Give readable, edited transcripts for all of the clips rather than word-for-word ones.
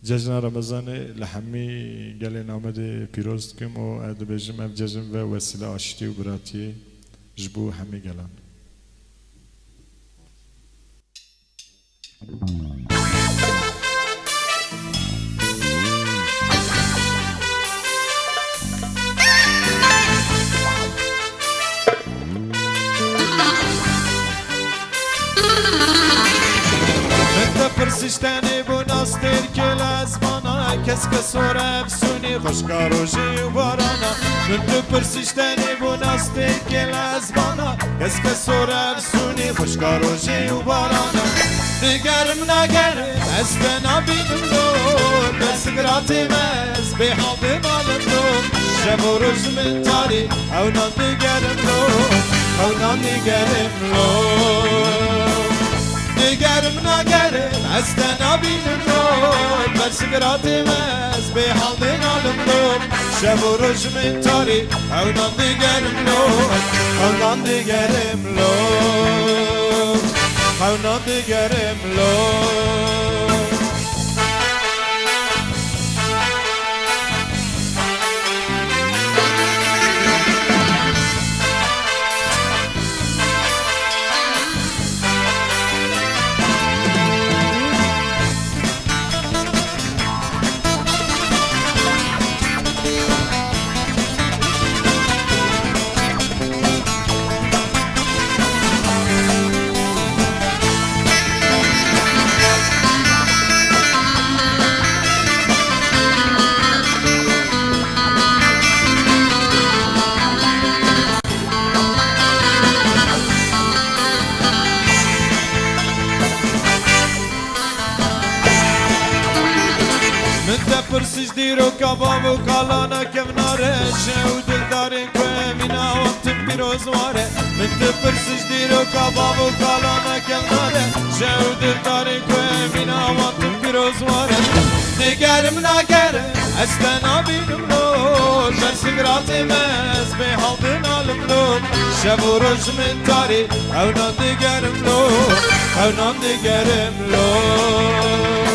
جشن رمضان لحمی گلین آمده پیروز کم و ادبیجم اف جشن و وسیله آشتی و براتی جبو همی گلان. پرسیشتنی بو ناستر کل از مانا کس کسور افسونی خوشکاروشی و بارانا من تو پرسیشتنی بو ناستر کل از مانا کس کسور افسونی خوشکاروشی و بارانا دیگرم نگرم از نبینم لو بس گراتیم از به حال مالم لو شب و روز من تاری او نگرم لو او نگرم لو دیگرم نگرم از نبینم رو بس گراتیم از به حال نالم رو شب و روز من تاری او دیگرم رو او دیگرم رو او دیگرم رو پرسیش دیرو کباب و کالانا کم ناره شو دل دارین که مینا وقتم پیروز واره من تو پرسیش دیرو کباب و کالانا کم ناره شو دل دارین که مینا وقتم پیروز واره دیگرم نگرم از نبینم لو درس گراتیم از به حال بنالم لو شب و روز من تاری او دیگرم لو او دیگرم لو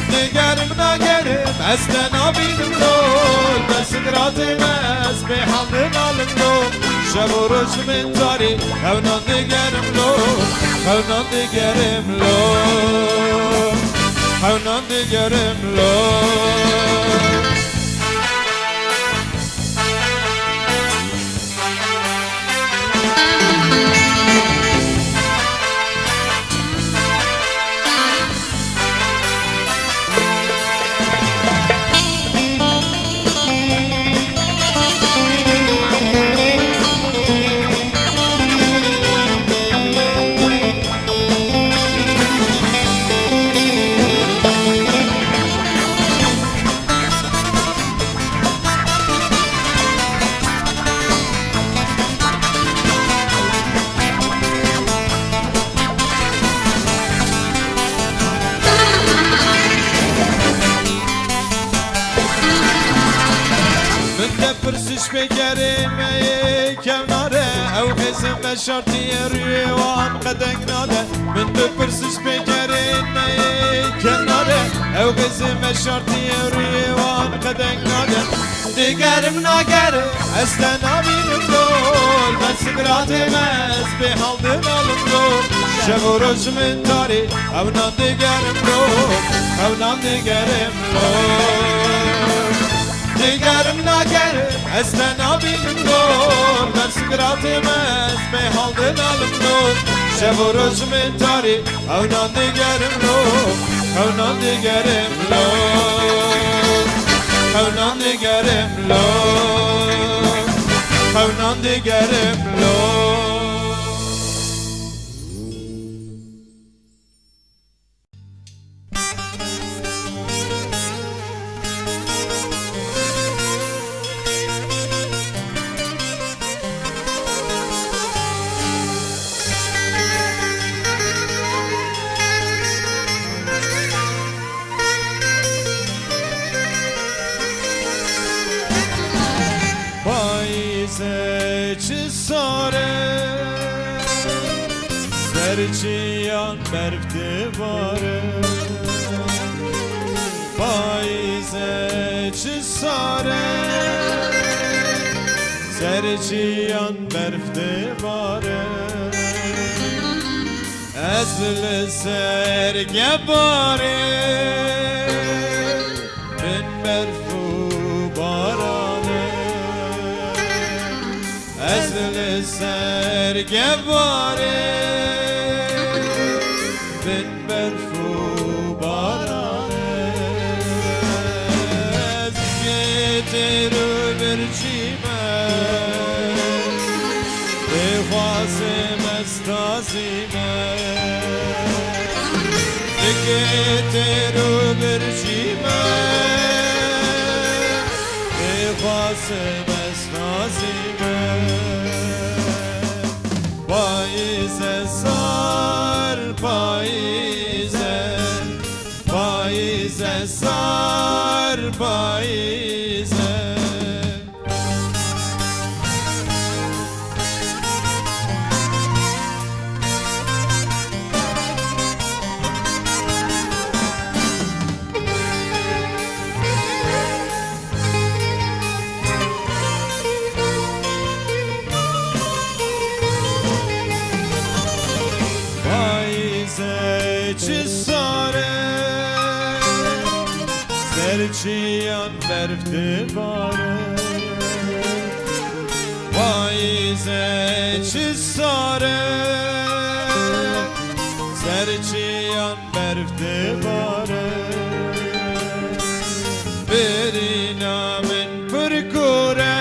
دیگرم نگرم از نبینم لو درس گراتیم از به حال بنالم لو شب و روز من تاری او دیگرم لو او دیگرم لو او دیگرم لو پرسش بگریم کناره او حزم شرطی رویوان قدنگ ناده من تو پرسش بگریم کناره او حزم شرطی رویوان قدنگ ناده دیگرم نگرم از نبینم لول بس گراتیم از به حال دنالم لول شب و روز من تاری او دیگرم لول او دیگرم لول دیگرم نگرم از نبینم لول درس گراتیم از به حال دنالم لول شب و روز من تاری او دیگرم لول او دیگرم لول او دیگرم لول او دیگرم لول چه ساره سرچیان برف دیواره پاییزه چه ساره سرچیان برفته باره از لسرگه باره من برفو بارانه از لسرگه باره من برفو بارانه از گترو برچیمه بخواسم استازیمه گترو برچیمه بخواسم استازیمه پاییزه سار پاییزه پاییزه سار پاییزه چه ساره سرچیان برفته باره پاییزه چه ساره سرچیان برفته باره برینا من پرکوره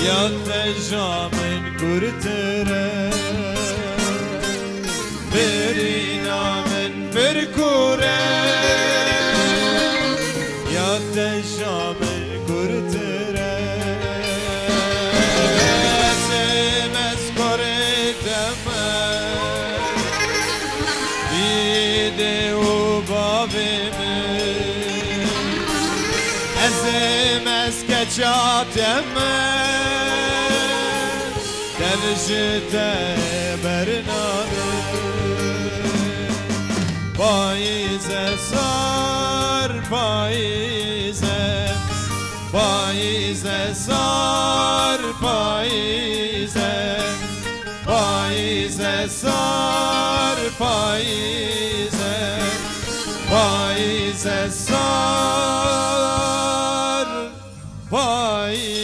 یا تجا من کرتره برینا من برکوره یا تجا من کرتره ازم از کردم بیده و بابم ازم از کچاتم درجته برنامه پاییزه سار پاییزه پاییزه سار پاییزه پاییزه سار پاییزه پاییزه سار پاییزه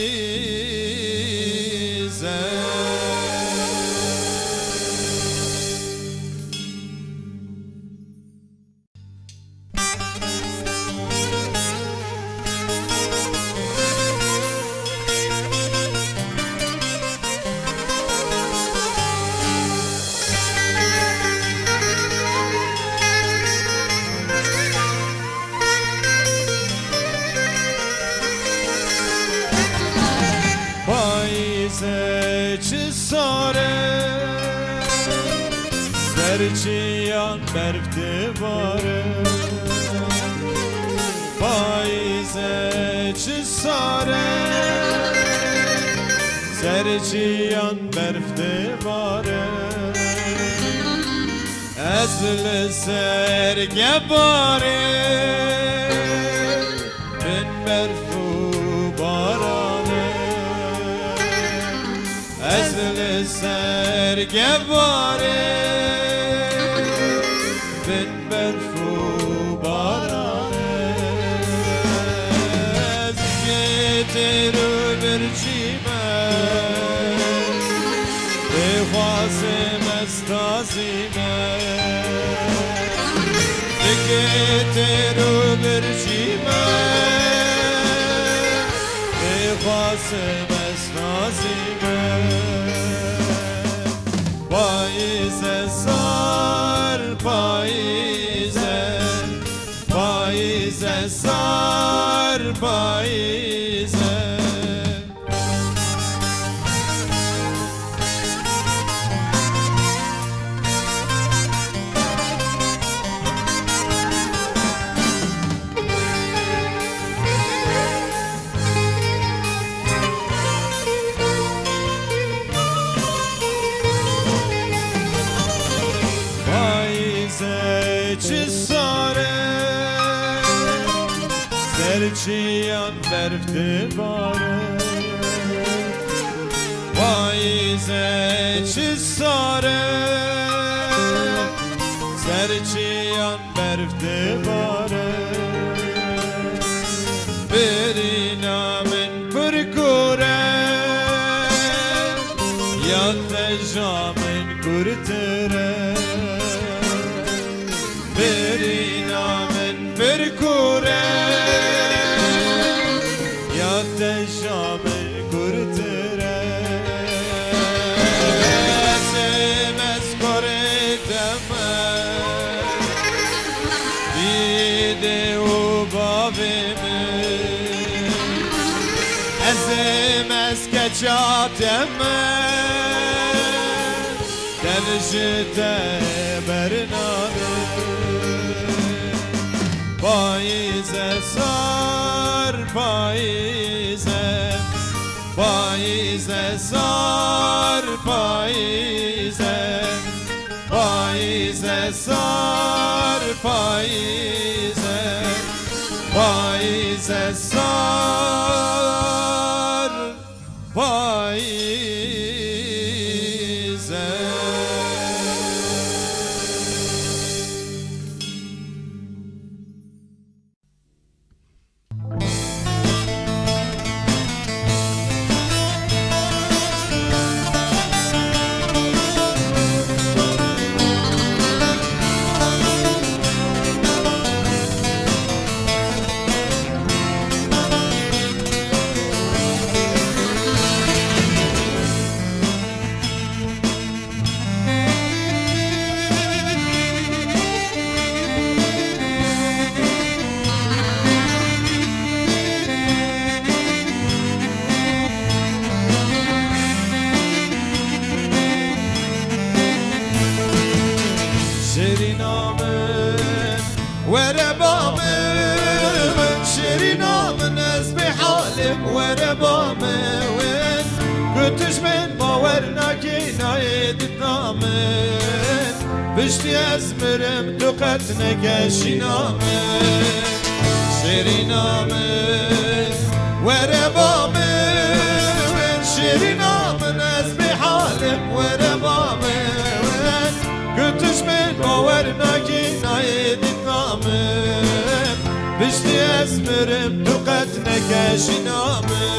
چه ساره سرچیان برفته باره پاییزه چه ساره سرچیان برفته باره از لسرگه باره من برفو بارانه از لسرگه باره من برفو بارانه از گترو برچیمه بخواسم استازیمه گترو برچیمه بخواسم استازیمه پاییزه سار پاییزه پاییزه سار پاییزه چه ساره سرچیان برفته باره وایزه چی ساره سرچیان برفته باره برینا من پرکوره یا تجا من کرتره برینا من پرکوره یا تجا من کرتره سمس کردم دیده و بابم ازمس کچاتم دلجته برنامه پاییزه سار پاییزه پاییزه سار پاییزه پاییزه سار پاییزه پاییزه سار پاییزه بشتی از مرم تو قد نکشی نامه شیری نامه وره بامه شیری نامه از بی حالم وره بامه گتش من باور نکی نایدی نامه بشتی از مرم تو قد نکشی نامه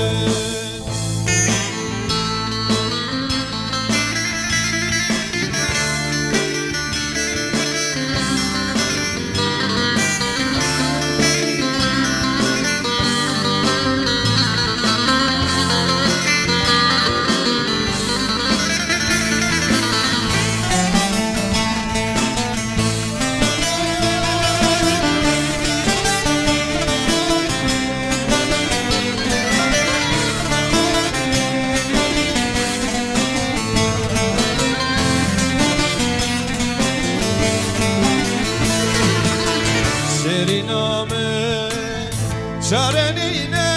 شارنینه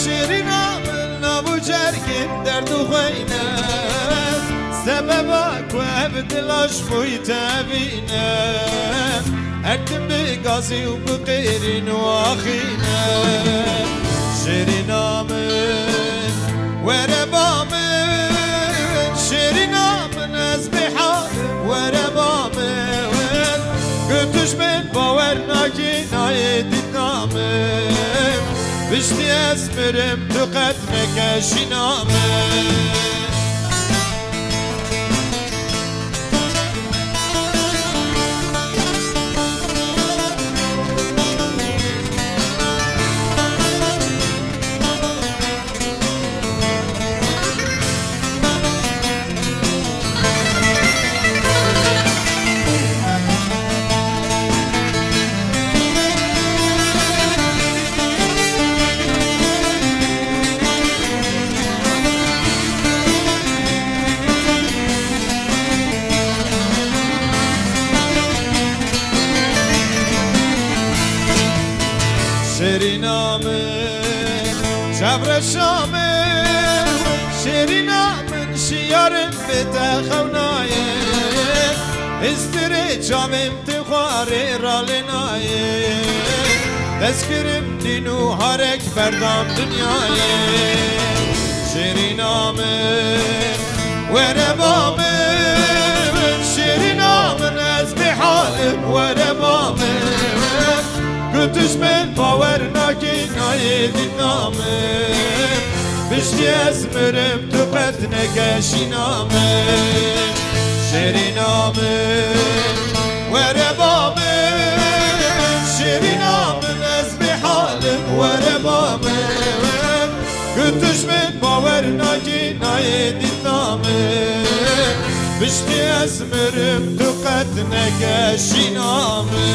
شیری نامن نبو جرگین درد و خوینه سببا که بدلاش بوی تبینه اردم بگازی و بقیرین و آخینه شیری نامن وره بامن شیری نامن از بحالم وره بامن گتوش من باور نکی نایدی نامه بشتی از مرم تو قد مکشی نامه شبر شامه شیرینا من شیارم به تخونایه استری جامم تخواره رالنایه دستگیرم دین و هرک بردم دنیای شیرینامه وربامه شیرینامه از به حالم وربامه گوتش من باور نکی نای دینامه بشتی از مرم تو قد نگشینامه شیرینامه وربامه شیرینامه از به حالم وربامه گوتش من باور نکی نای دینامه بشتی از مرم تو قد نگشینامه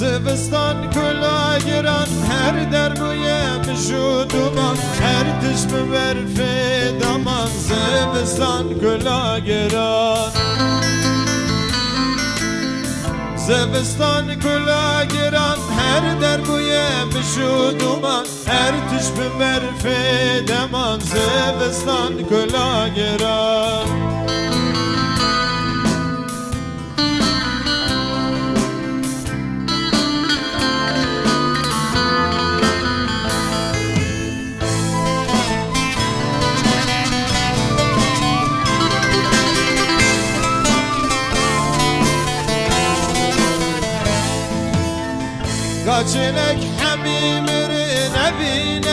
زبستان کلا گران هر در بویم شدومان هر تشم برف دامان زبستان کلا گران زبستان کلا گران هر در بویم شدومان هر تشم برف دامان زبستان کلا گران Kaçınek hamimerin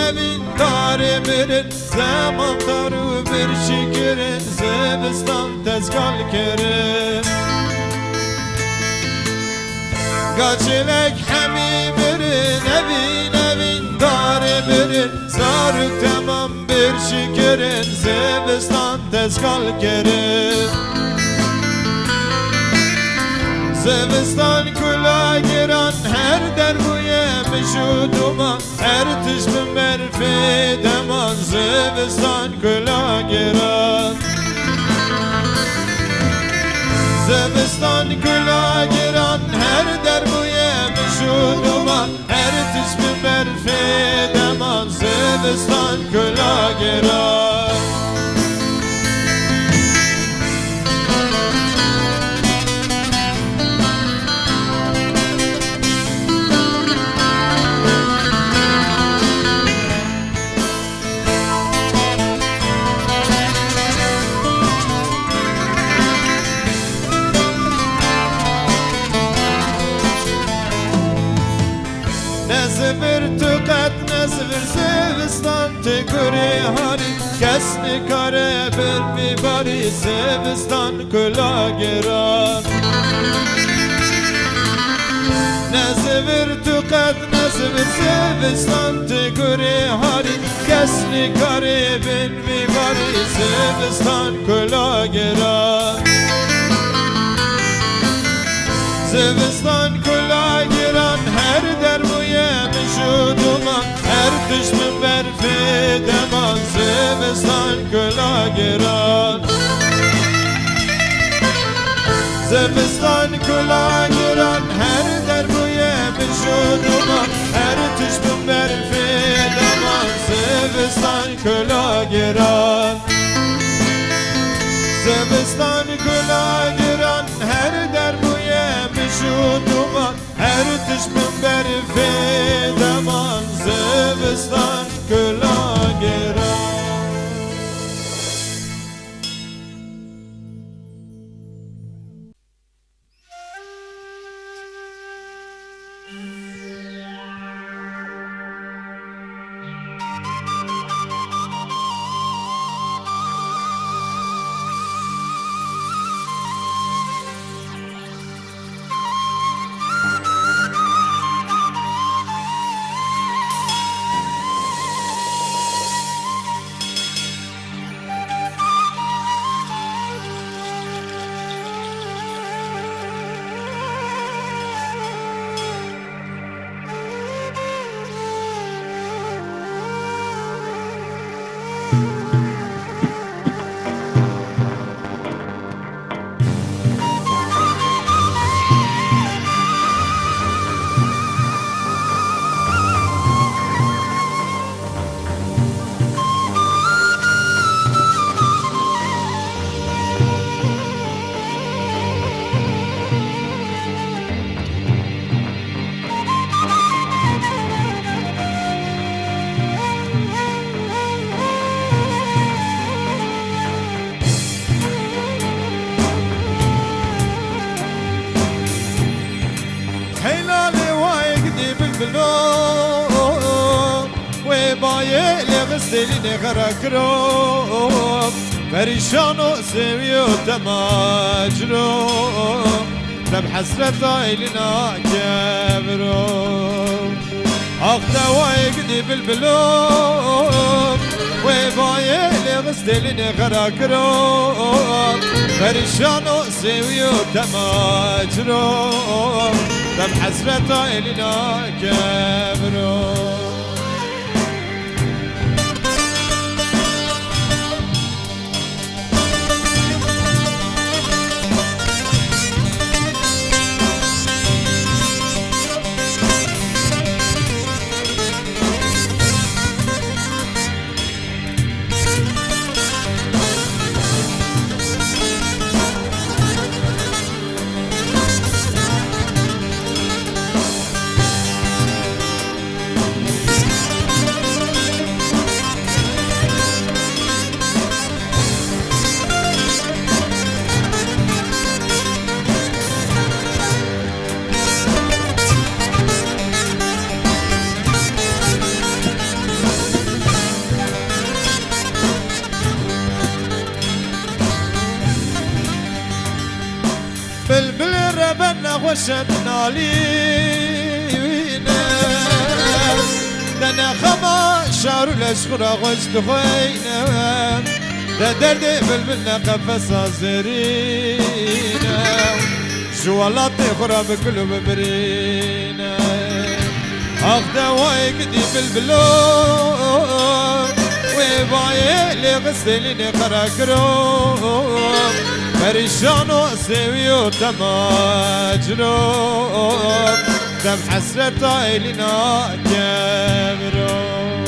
evin darimirin Zaman taru bir şikirin Zebistan tezgal kerim Kaçınek hamimerin evin darimirin Zaruk tamam bir şikirin Zebistan tezgal kerim زمستان کلا گران هر در بویم شدومان هر تشم برف دمان زمستان کلا گران زمستان کلا گران هر در بویم شدومان هر تشم برف دمان زمستان کلا گران نزبر تو قد نزبر زبستان تکوری هاری کس نکاره بر میباری زبستان کلا گران نزبر تو قد نزبر زبستان تکوری هاری کس نکاره بر میباری زبستان کلا گران زبستان کلا گران هر در بویم شدومان هر تشم برف دمان زبستان کلا گران زبستان کلا گران هر در بویم شدومان هر تشم برف دمان زبستان کلا گران زبستان کلا گران هر در بویم شدومان هر تشم برف دمان زبستان کلا گران بالبلوم وبايع لغسلني غرقروم فريشان وسوي وتماجروم دم حسرة عيلنا كبروم أخذ ويقدي بالبلوم وبايع لغسلني غرقروم فريشان وسوي وتماجروم دم حسرة عيلنا كبروم بلبل ربنا وشدنا لينا دنا خما شعر الاشخر غشت خوينا دا درد بلبلنا قفص زرينا جوالات خرا بقلوب برينا اخدا وايقدي بالبلوم وبايع لغسلني خراكروم فريشان وسوي وتماجروم دم حسرة عيلنا كبروم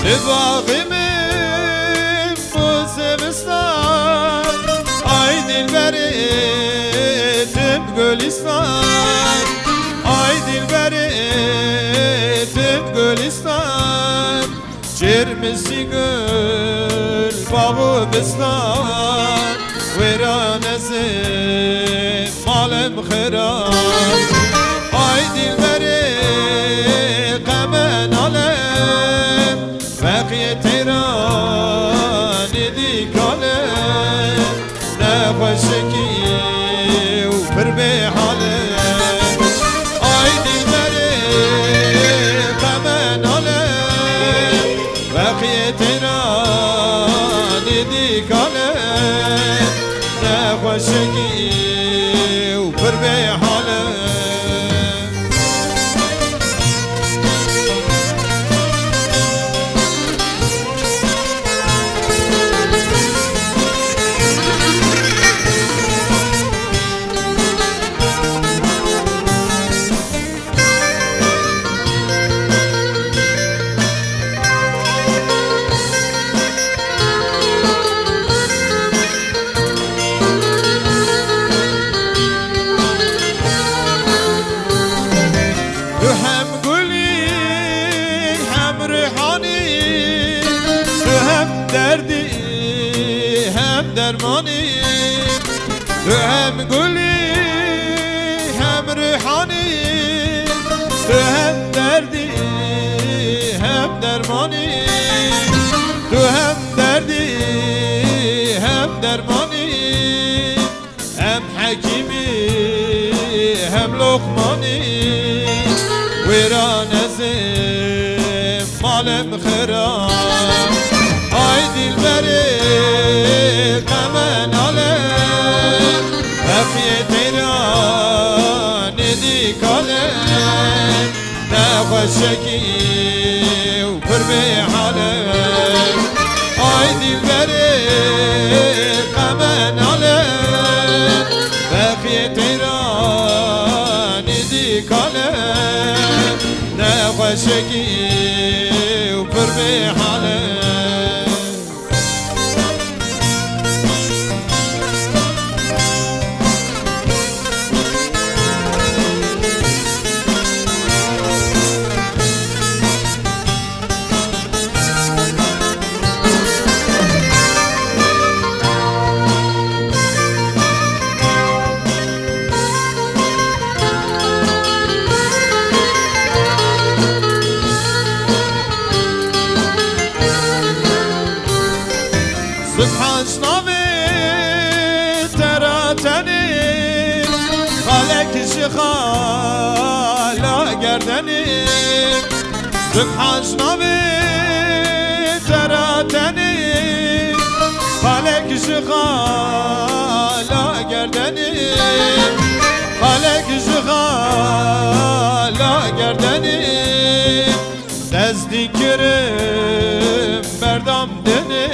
لباغي من بوزمستان عيد البريت بقولستان عيد البريت بقولستان جرمسي قل باغو بستان ويران زين مالم خراب عيد البريت قمن علم بقي تيران ديك علم نفشكي وبربي حالم عيد البريق من علم بقي تيران ديك علم نفشكي وبربي حالم دردي هم درماني هم قولي هم ريحاني هم دردي هم درماني هم دردي هم درماني هم حكيمي هم لقماني ويران زين مالم خرام عيد البريق من علم بقي تيران ديك علم نخشكي پر به حاله آی دلبری غم ناله بقیه تیران دی کاله نخوشگی و پر به حاله خالا گردنی سبحان جنابی تراتنی خالق خالا گردنی خالق خالا گردنی دستی کرم بردم دنی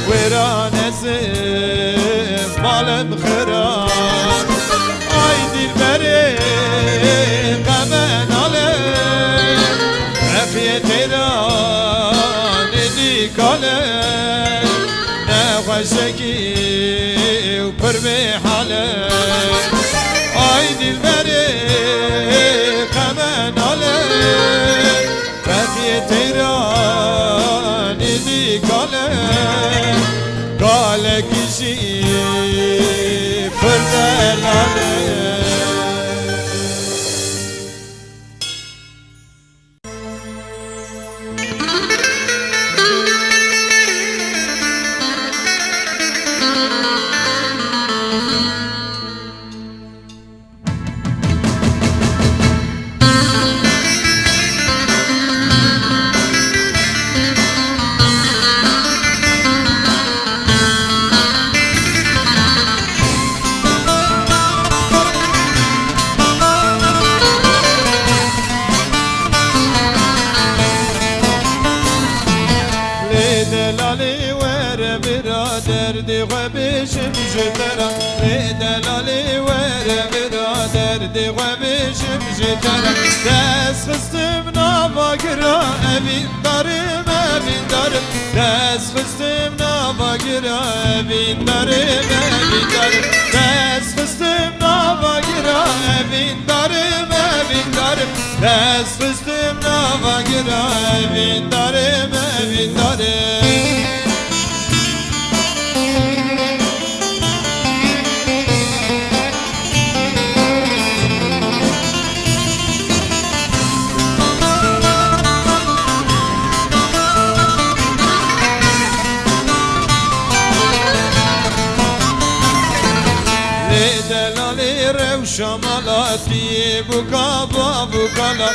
ویران ازم مالم خراب دلبری غم ناله بقیه تیران دی کاله نخوشگی و پر به حاله آی دلبری غم ناله بقیه تیران دی کاله کاله کشی پر به لاله دردی غبشم جترا دلالی ور برادر دی غبشم جترا دست خستم نواگرا امین دارم دست خستم نواگرا امین دارم دست خستم نواگرا امین دارم دست خستم نواگرا امین دارم شمالاتی بوکا با بوکالا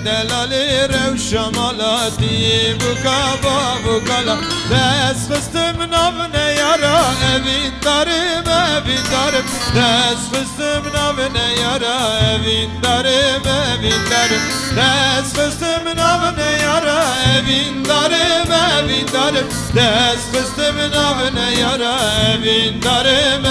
دلالی رو شمالاتی بوکا با بوکالا دست خستم نابنه یارا اوین دارم دست خستم نابنه یارا اوین دارم دست خستم نابنه یارا اوین دارم دست خستم نابنه یارا اوین دارم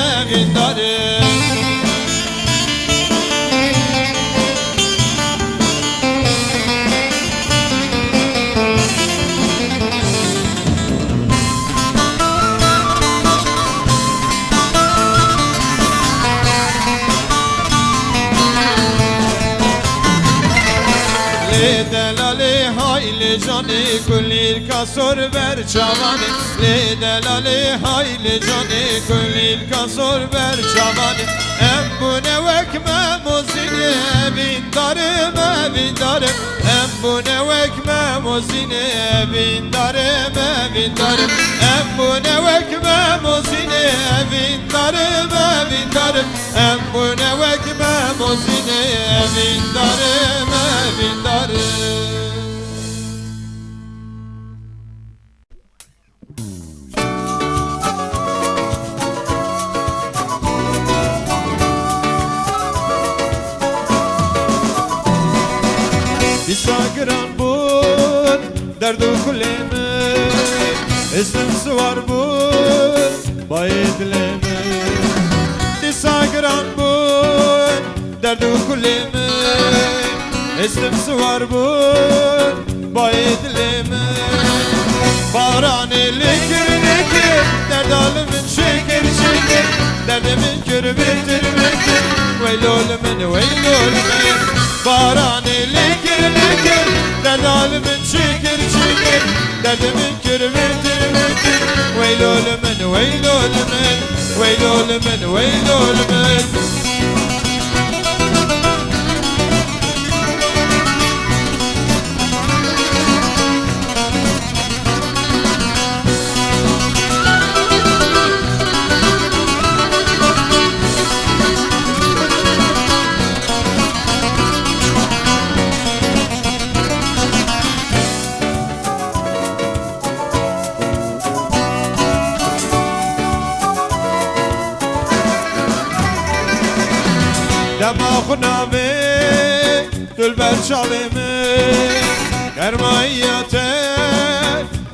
دلالی hayli cani kulir kasor ver çavani delaلی hayli cani kulir kasor ver çavani em bu ne vekme muzini evin darım em bu ne vekme muzini evin darım em bu ne vekme muzini evin darım em bu ne vekme muzini evin darım Disagran bun var bu bayedleme Disagran bu derdu kuleme Estimsi var bu bayedleme Bağıran likir likir derd alımın şeker şeker Derdimin körü bitir bitir Veylolümün veylolümün Bağıran likir likir derd alımın şeker şeker Derdimin körü bitir bitir Veylolümün veylolümün Veylolümün veylolümün دماغنا به دل بر شابمه گرماییت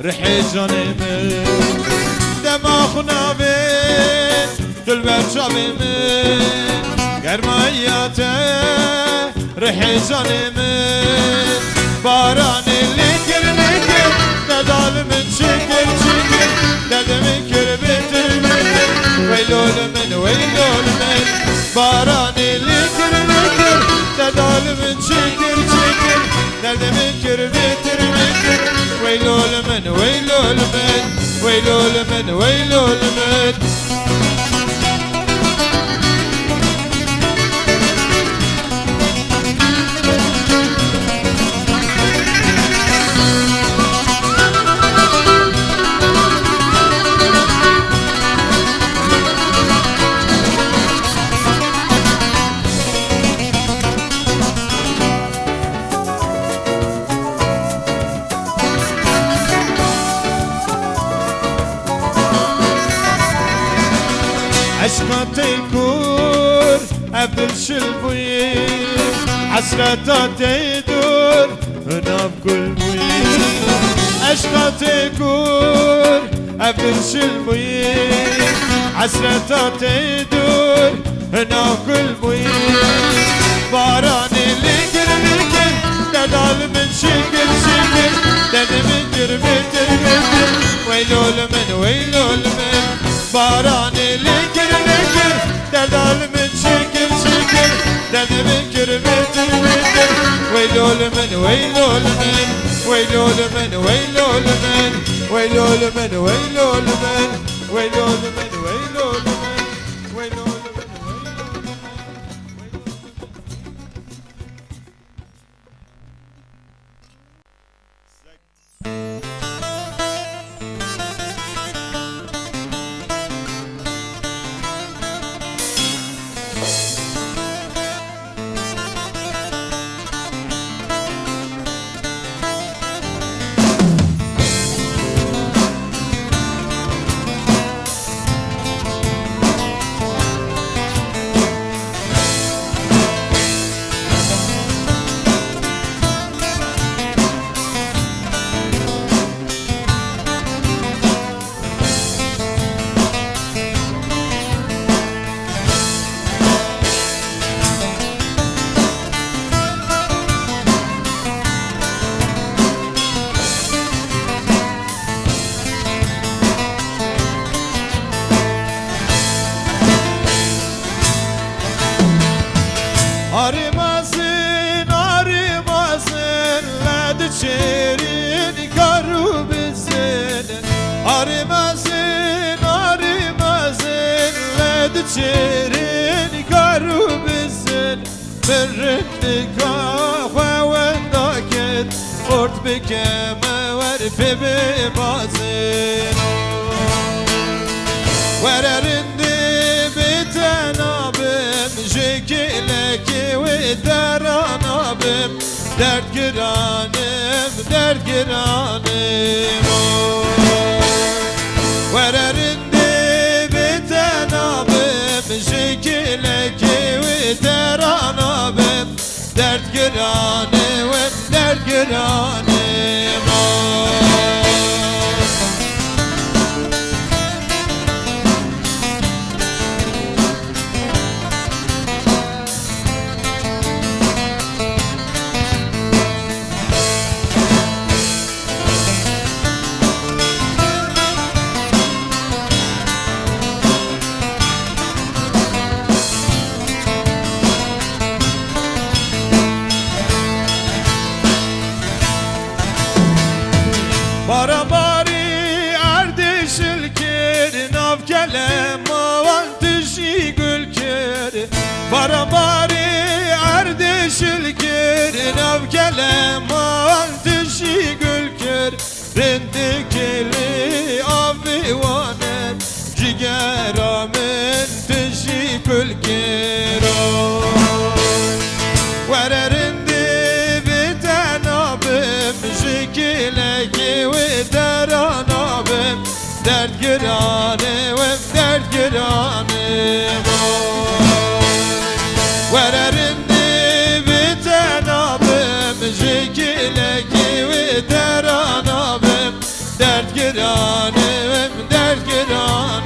رحی جانمه دماغنا به دل بر شابمه گرماییت رحی جانمه باران لیکر لیکر ندال من شکر شکر دردمن کر بیتر بیتر ویلول من ویلول من باران لیکر لیکر ندال من شکر شکر دردمن کر بیتر بیتر ویلول من ویلول من ویلول من ویلول من عشقات يكور عبد الشلبوي عسرات يدور هنا بكل بوي عشقات يكور عبد الشلبوي عسرات يدور هنا بكل بوي باران ليكر ليكر دال من شكر شكر دال من جربتر بتر ويلول من ويلول من باران ليكر ليكر دال من شكر شكر دال من جربتر بتر ويلول من ويلول من ويلول من ويلول من ويلول من ويلول من ويلول من ويلول من ويلول Arımazın arımazın led çerin karu bizin Arımazın arımazın led çerin karu bizin Birrindi kahve vendaket ort bikeme verfi bibazin Vererindi biten abim Jekileki ve deran abim Dert giranım Vererindi biten abim Jekileki ve deran abim Dert giranım برابری اردشل کر ناو کلمان تشی گل کر رندکلی آبی وانم جگرامن تشی گل کر وررندی بتنابم جکلکی و درانابم درد گرانه و درد گرانه وررندی بتنابم جکلکی و درانابم درد گرانه و درد گرانه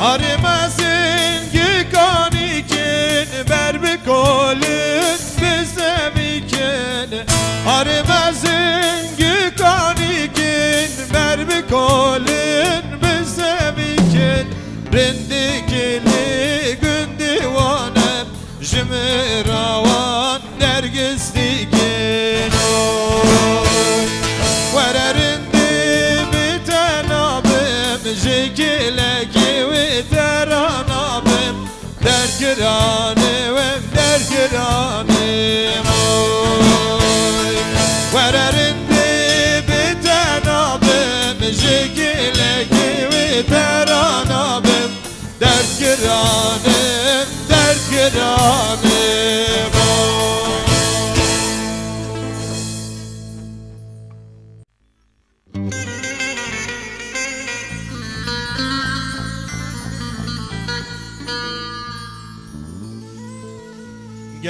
Arımazın gıkanikin ber bir kolun bizemikin Arımazın gıkanikin ber bir kolun bizemikin Rindikili gündivanem jimiravan dergistikin Vererindi bitenabim jikileki dergiranim dergiranim oy vererindi bitenabim jikileki veteranabim dergiranim dergiranim oy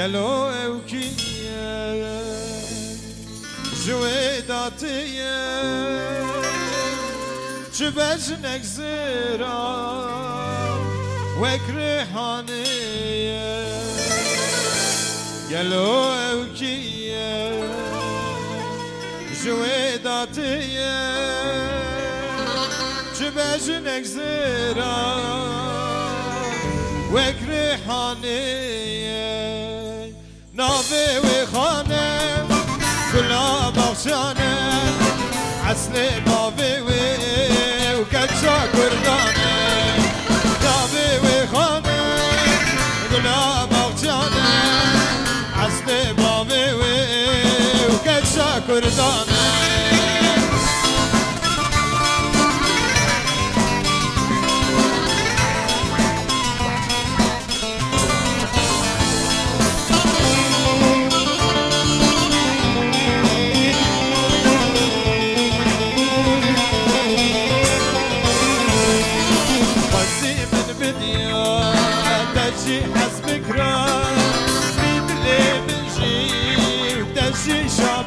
Gelo evkiye Jüvedatiye Çübeznek zira Vekrihaniye Gelo evkiye Jüvedatiye Çübeznek zira Vekrihaniye نابي وخانه كلها بغشانه عسلي بابي وكتشا كردانه نابي وخانه كلها بغشانه عسلي بابي وكتشا كردانه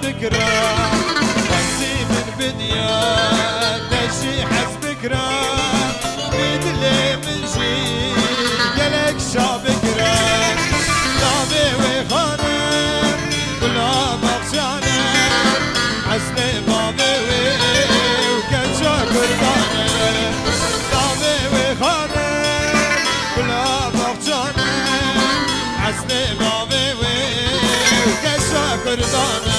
بكرة بسي من بديا تشي حسبكرة بدلي من جي قلك شابكرة نابي وخانم كلها بغشانم عسلي بابي وكتشا كردانم نابي وخانم كلها بغشانم عسلي بابي وكتشا كردانم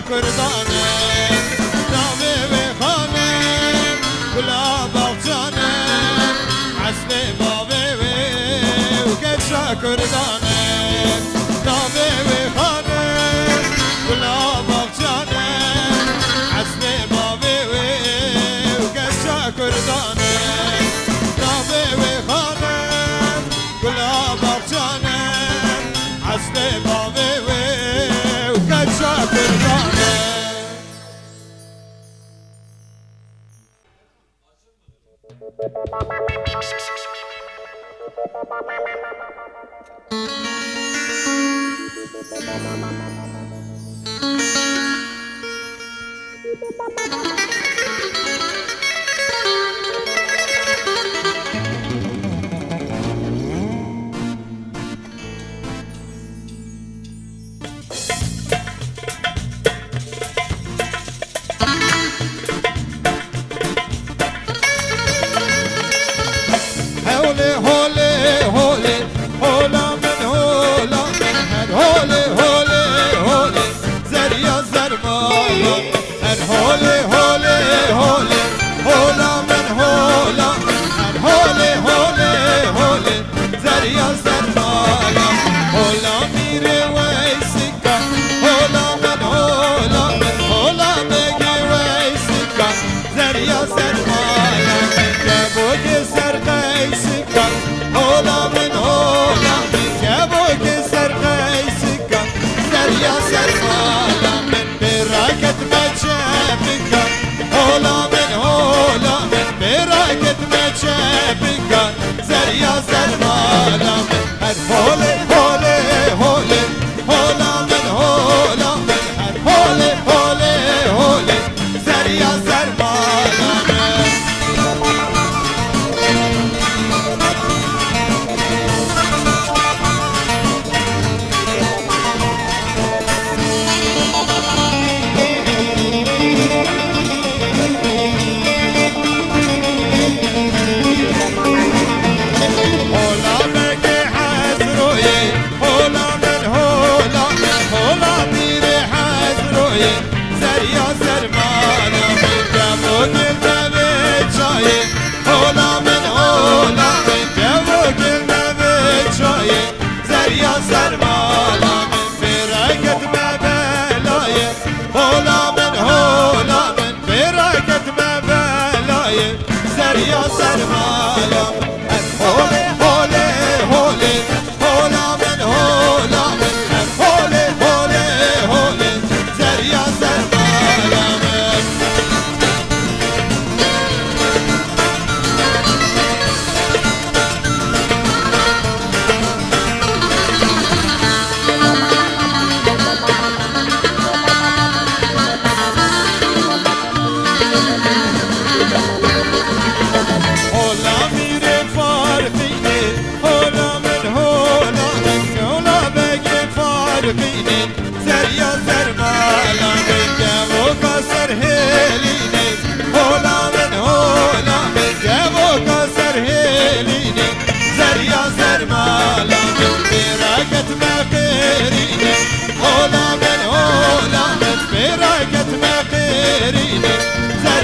کردانه نامه و خانه گلا باغچانه عسل بابه کردانه نامه و خانه گلاب آخجانه اصل باوی و گشا کردانه نامه و خانه گلاب آخجانه اصل باوی و گشا کردانه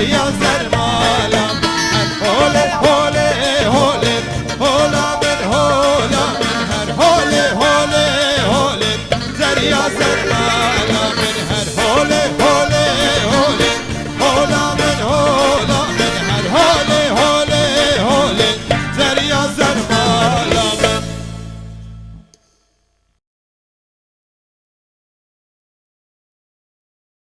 يا زر